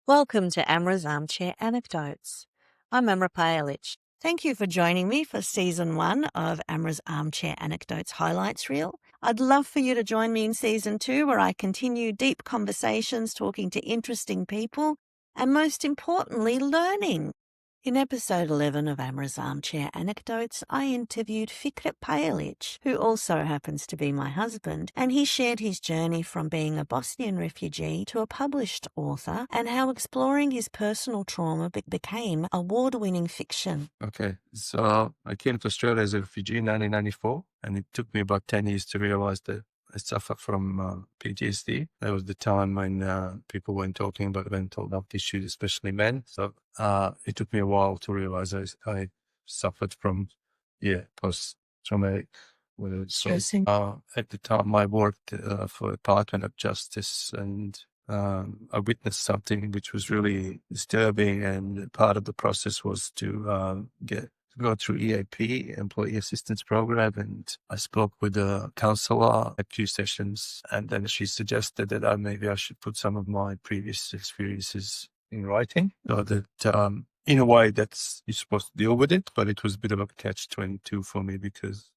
Welcome to Amra's Armchair Anecdotes. I'm Amra. Thank you for joining me for Season 1 of Amra's Armchair Anecdotes highlights reel. I'd love for you to join me in Season 2, where I continue deep conversations, talking to interesting people, and most importantly, learning. In episode 11 of Amra's Armchair Anecdotes, I interviewed Fikret Pajelic, who also happens to be my husband, and he shared his journey from being a Bosnian refugee to a published author and how exploring his personal trauma became award-winning fiction. Okay, so I came to Australia as a refugee in 1994, and it took me about 10 years to realize that I suffer from PTSD. That was the time when people weren't talking about mental health issues, especially men. So it took me a while to realize I suffered from, post-traumatic. At the time, I worked for the Department of Justice, and I witnessed something which was really disturbing, and part of the process was to go through EAP, Employee Assistance Program, and I spoke with a counselor at 2 sessions, and then she suggested that maybe I should put some of my previous experiences in writing, so that in a way you're supposed to deal with it, but it was a bit of a catch-22 for me because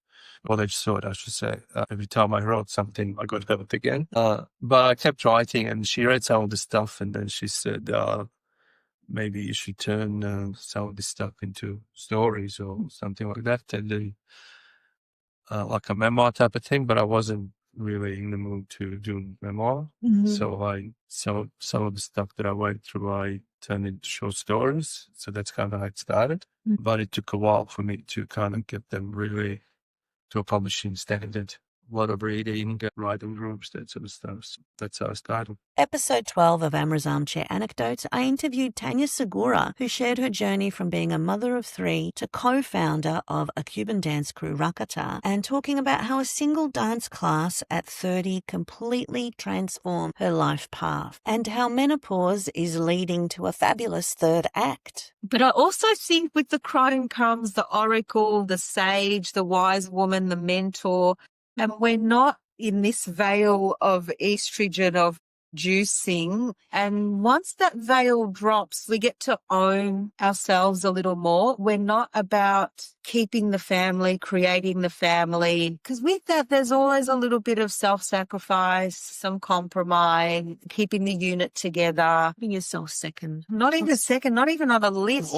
college thought, I should say, every time I wrote something, I got to have it again. But I kept writing, and she read some of the stuff, and then she said, maybe you should turn some of this stuff into stories or something like that, and then like a memoir type of thing. But I wasn't really in the mood to do memoir. Mm-hmm. So some of the stuff that I went through, I turned into short stories. So that's kind of how it started. Mm-hmm. But it took a while for me to kind of get them really to a publishing standard. A lot of reading, writing groups, that sort of stuff. So that's how I started. Episode 12 of Amra's Armchair Anecdotes, I interviewed Tanya Segura, who shared her journey from being a mother of 3 to co-founder of a Cuban dance crew, Rakata, and talking about how a single dance class at 30 completely transformed her life path, and how menopause is leading to a fabulous third act. But I also think with the crime comes the oracle, the sage, the wise woman, the mentor, and we're not in this veil of estrogen, of juicing. And once that veil drops, we get to own ourselves a little more. We're not about keeping the family, creating the family, because with that, there's always a little bit of self-sacrifice, some compromise, keeping the unit together. Putting yourself second. Not even second, not even on a list.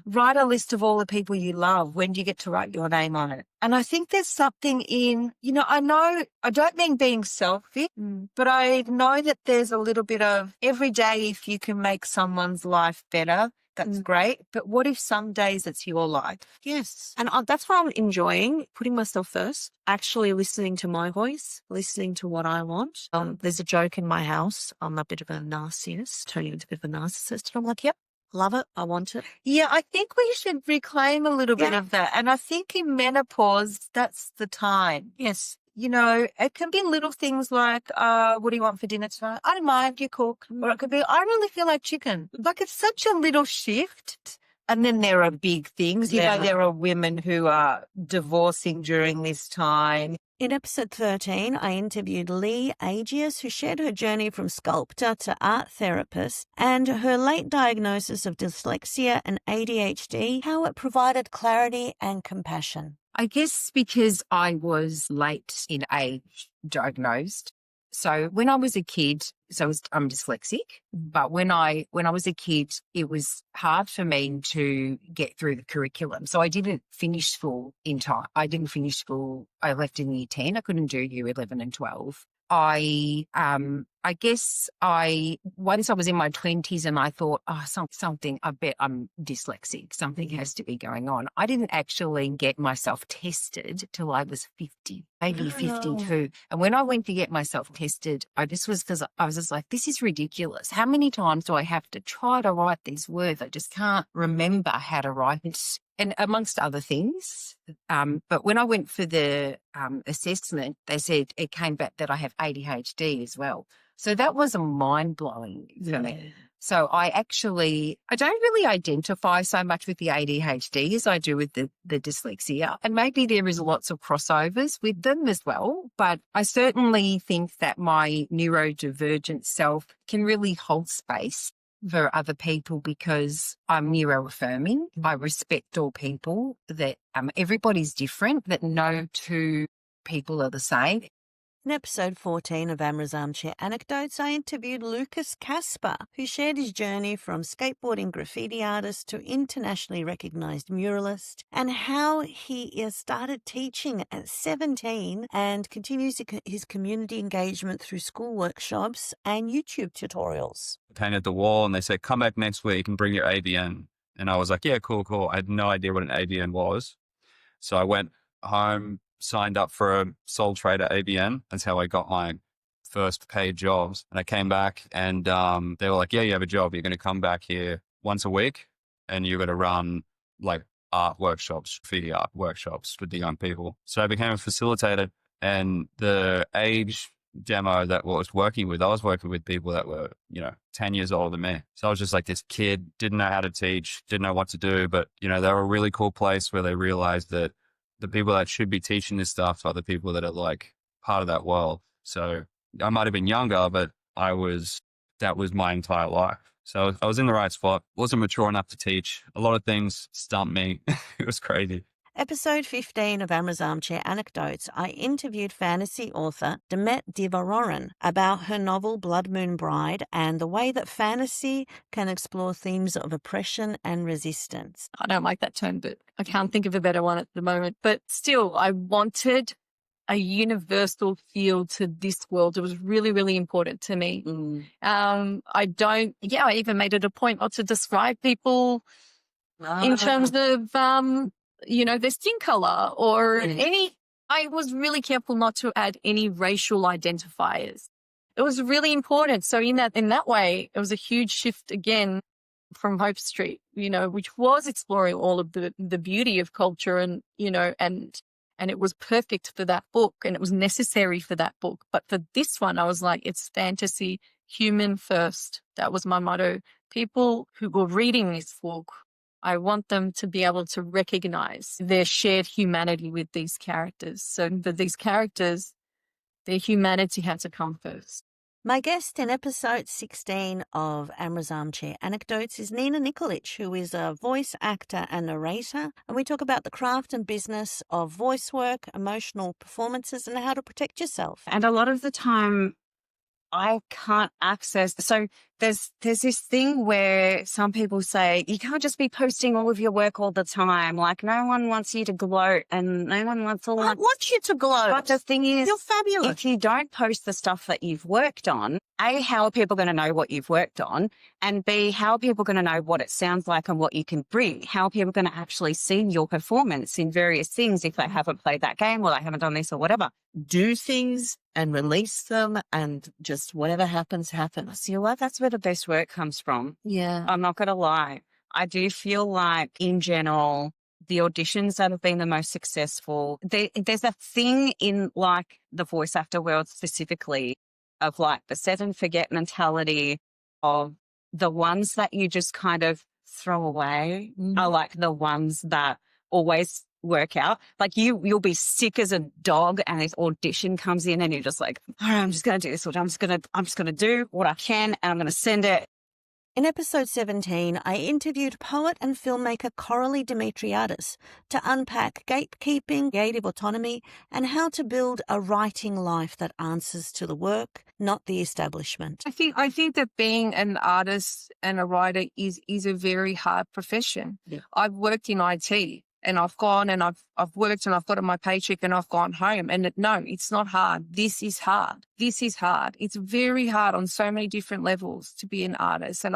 Write a list of all the people you love. When do you get to write your name on it? And I think there's something in, I don't mean being selfish, but I know that there's a little bit of every day, if you can make someone's life better, that's great. But what if some days it's your life? Yes. And that's what I'm enjoying, putting myself first, actually listening to my voice, listening to what I want. There's a joke in my house. I'm a bit of a narcissist, turning into a bit of a narcissist. And I'm like, yep. Love it. I want it. Yeah, I think we should reclaim a little bit of that. And I think in menopause, that's the time. Yes. It can be little things like, what do you want for dinner tonight? I don't mind, you cook. Or it could be, I really feel like chicken. Like it's such a little shift. And then there are big things. There are women who are divorcing during this time. In episode 13, I interviewed Lee Agius, who shared her journey from sculptor to art therapist and her late diagnosis of dyslexia and ADHD, how it provided clarity and compassion. I guess because I was late in age diagnosed. So when I was a kid, I'm dyslexic, but when I was a kid, it was hard for me to get through the curriculum. So I didn't finish school in time. I left in year 10. I couldn't do year 11 and 12. I guess once I was in my 20s and I thought, something, I bet I'm dyslexic. Something has to be going on. I didn't actually get myself tested till I was 50, maybe 52. And when I went to get myself tested, because I was just like, this is ridiculous. How many times do I have to try to write these words? I just can't remember how to write it. And amongst other things. But when I went for the assessment, they said it came back that I have ADHD as well. So that was mind-blowing for me. So I don't really identify so much with the ADHD as I do with the dyslexia. And maybe there is lots of crossovers with them as well. But I certainly think that my neurodivergent self can really hold space for other people because I'm neuro-affirming. I respect all people, that everybody's different, that no two people are the same. In episode 14 of Amra's Armchair Anecdotes, I interviewed Lucas Casper, who shared his journey from skateboarding graffiti artist to internationally recognised muralist, and how he started teaching at 17 and continues his community engagement through school workshops and YouTube tutorials. Painted the wall and they said, come back next week and bring your ABN. And I was like, yeah, cool. I had no idea what an ABN was. So I went home, signed up for a sole trader ABN. That's how I got my first paid jobs. And I came back and they were like, yeah, you have a job. You're going to come back here once a week and you're going to run like art workshops, graffiti art workshops with the young people. So I became a facilitator, and the age demo that I was working with people that were, 10 years older than me. So I was just like this kid, didn't know how to teach, didn't know what to do, but, they were a really cool place where they realized that the people that should be teaching this stuff are the people that are like part of that world. So I might have been younger, but that was my entire life. So I was in the right spot, wasn't mature enough to teach. A lot of things stumped me. It was crazy. Episode 15 of Amra's Armchair Anecdotes, I interviewed fantasy author Demet Divaroren about her novel Blood Moon Bride and the way that fantasy can explore themes of oppression and resistance. I don't like that term, but I can't think of a better one at the moment. But still, I wanted a universal feel to this world. It was really, really important to me. I even made it a point not to describe people in terms of, their skin color or I was really careful not to add any racial identifiers. It was really important. So in that way, it was a huge shift again from Hope Street, which was exploring all of the beauty of culture and it was perfect for that book and it was necessary for that book. But for this one, I was like, it's fantasy, human first. That was my motto. People who were reading this book, I want them to be able to recognize their shared humanity with these characters. So for these characters, their humanity had to come first. My guest in episode 16 of Amra's Armchair Anecdotes is Nina Nikolic, who is a voice actor and narrator. And we talk about the craft and business of voice work, emotional performances, and how to protect yourself. And a lot of the time, I can't access. So there's this thing where some people say, you can't just be posting all of your work all the time. Like no one wants you to gloat and no one wants all I want you to gloat. But the thing is, you're fabulous. If you don't post the stuff that you've worked on, A, how are people going to know what you've worked on? And B, how are people going to know what it sounds like and what you can bring? How are people going to actually see your performance in various things if they haven't played that game or they haven't done this or whatever? Do things and release them and just whatever happens, happens. See, well, that's where the best work comes from. Yeah. I'm not going to lie. I do feel like in general, the auditions that have been the most successful, there's a thing in like the voice actor world specifically of like the set and forget mentality of the ones that you just kind of throw away are like the ones that always work out. Like you'll be sick as a dog and this audition comes in and you're just like, all right, I'm just going to do this. I'm just going to do what I can and I'm going to send it. In episode 17, I interviewed poet and filmmaker Coralie Dimitriadis to unpack gatekeeping, creative autonomy, and how to build a writing life that answers to the work, not the establishment. I think that being an artist and a writer is a very hard profession. Yeah. I've worked in IT. And I've gone and I've worked and I've gotten my paycheck and I've gone home. And no, it's not hard. This is hard. This is hard. It's very hard on so many different levels to be an artist. And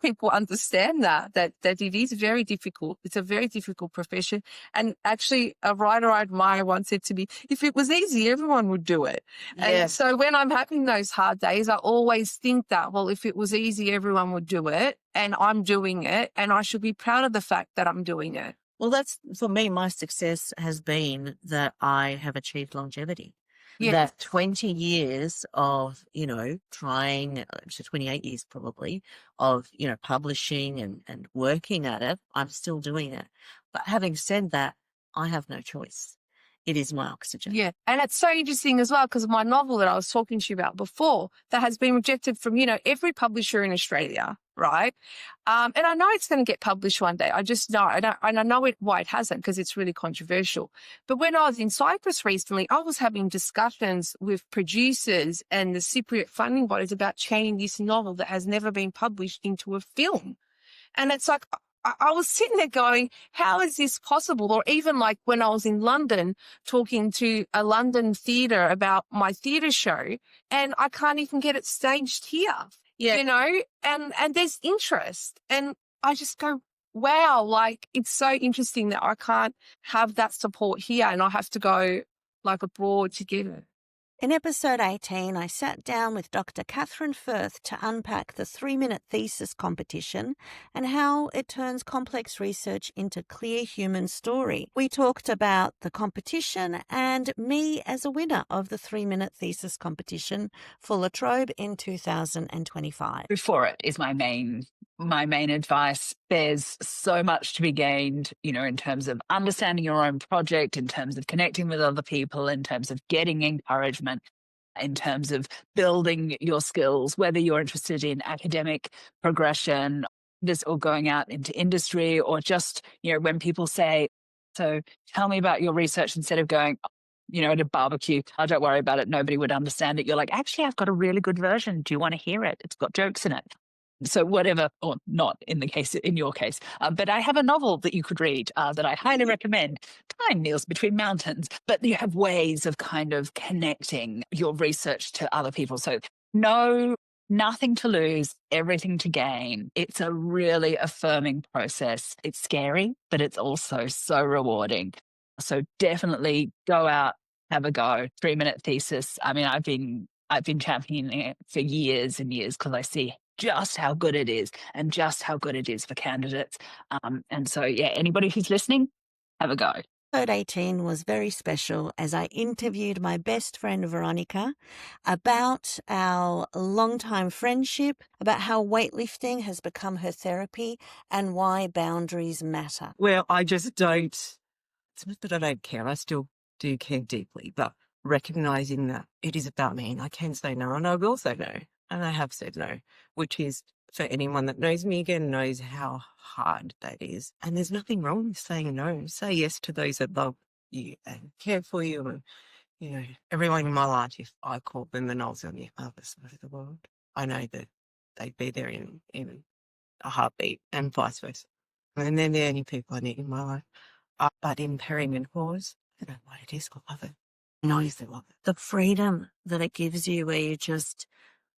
people understand that it is very difficult. It's a very difficult profession. And actually a writer I admire once said to me, if it was easy, everyone would do it. Yeah. And so when I'm having those hard days, I always think that, well, if it was easy, everyone would do it. And I'm doing it. And I should be proud of the fact that I'm doing it. Well, that's, for me, my success has been that I have achieved longevity. Yeah. That 20 years of, trying, so 28 years probably, of, publishing and working at it, I'm still doing it. But having said that, I have no choice. It is my oxygen. Yeah. And it's so interesting as well because of my novel that I was talking to you about before that has been rejected from, every publisher in Australia, right? And I know it's going to get published one day. I just know. And I know why it hasn't because it's really controversial. But when I was in Cyprus recently, I was having discussions with producers and the Cypriot funding bodies about changing this novel that has never been published into a film. And it's like, I was sitting there going, how is this possible? Or even like when I was in London talking to a London theatre about my theatre show and I can't even get it staged here, and there's interest. And I just go, wow, like it's so interesting that I can't have that support here and I have to go like abroad to get it. In episode 18, I sat down with Dr. Catherine Firth to unpack the 3-minute thesis competition and how it turns complex research into clear human story. We talked about the competition and me as a winner of the 3-minute thesis competition for La Trobe in 2025. Before it is my main advice. There's so much to be gained, in terms of understanding your own project, in terms of connecting with other people, in terms of getting encouragement, in terms of building your skills, whether you're interested in academic progression, or going out into industry, or just, when people say, so tell me about your research instead of going, at a barbecue, oh, don't worry about it, nobody would understand it. You're like, actually, I've got a really good version. Do you want to hear it? It's got jokes in it. So whatever, or not in your case, but I have a novel that you could read that I highly recommend, Time Kneels Between Mountains. But you have ways of kind of connecting your research to other people. So nothing to lose, everything to gain. It's a really affirming process. It's scary, but it's also so rewarding. So definitely go out, have a go. 3-minute thesis. I mean, I've been championing it for years and years because I see just how good it is and just how good it is for candidates. And so, anybody who's listening, have a go. Episode 18 was very special as I interviewed my best friend Veronica about our long-time friendship, about how weightlifting has become her therapy and why boundaries matter. Well, I just don't, it's not that I don't care. I still do care deeply, but recognizing that it is about me and I can say no and I will say no. And I have said no, which is, for anyone that knows me again, knows how hard that is. And there's nothing wrong with saying no. Say yes to those that love you and care for you. And, everyone in my life, if I called them and I was on the other side of the world, I know that they'd be there in a heartbeat and vice versa. And they're the only people I need in my life. But in perimenopause, I don't know what it is. I love it. Knows they love it. The freedom that it gives you where you just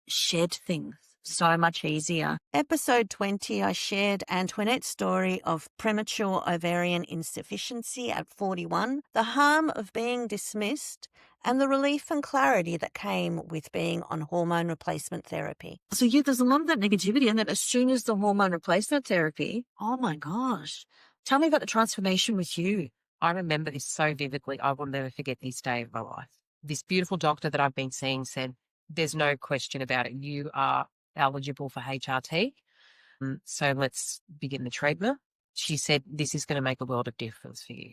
shed things so much easier. Episode 20, I shared Antoinette's story of premature ovarian insufficiency at 41, the harm of being dismissed, and the relief and clarity that came with being on hormone replacement therapy. So there's a lot of that negativity, and then as soon as the hormone replacement therapy, oh my gosh, tell me about the transformation with you. I remember this so vividly. I will never forget this day of my life. This beautiful doctor that I've been seeing said, there's no question about it. You are eligible for HRT. So let's begin the treatment. She said, this is going to make a world of difference for you.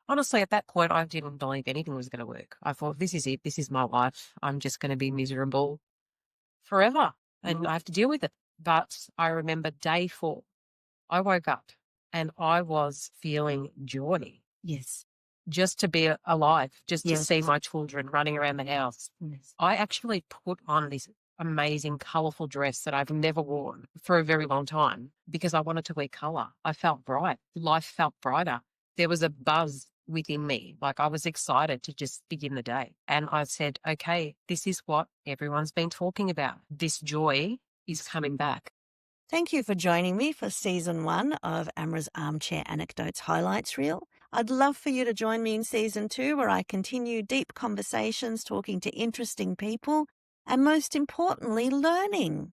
Honestly, at that point, I didn't believe anything was going to work. I thought, this is it. This is my life. I'm just going to be miserable forever and I have to deal with it. But I remember day 4, I woke up and I was feeling joy. Yes. Just to be alive, just to see my children running around the house. Yes. I actually put on this amazing, colourful dress that I've never worn for a very long time because I wanted to wear colour. I felt bright. Life felt brighter. There was a buzz within me. Like I was excited to just begin the day. And I said, okay, this is what everyone's been talking about. This joy is coming back. Thank you for joining me for Season 1 of Amra's Armchair Anecdotes Highlights Reel. I'd love for you to join me in Season 2 where I continue deep conversations, talking to interesting people, and most importantly, learning.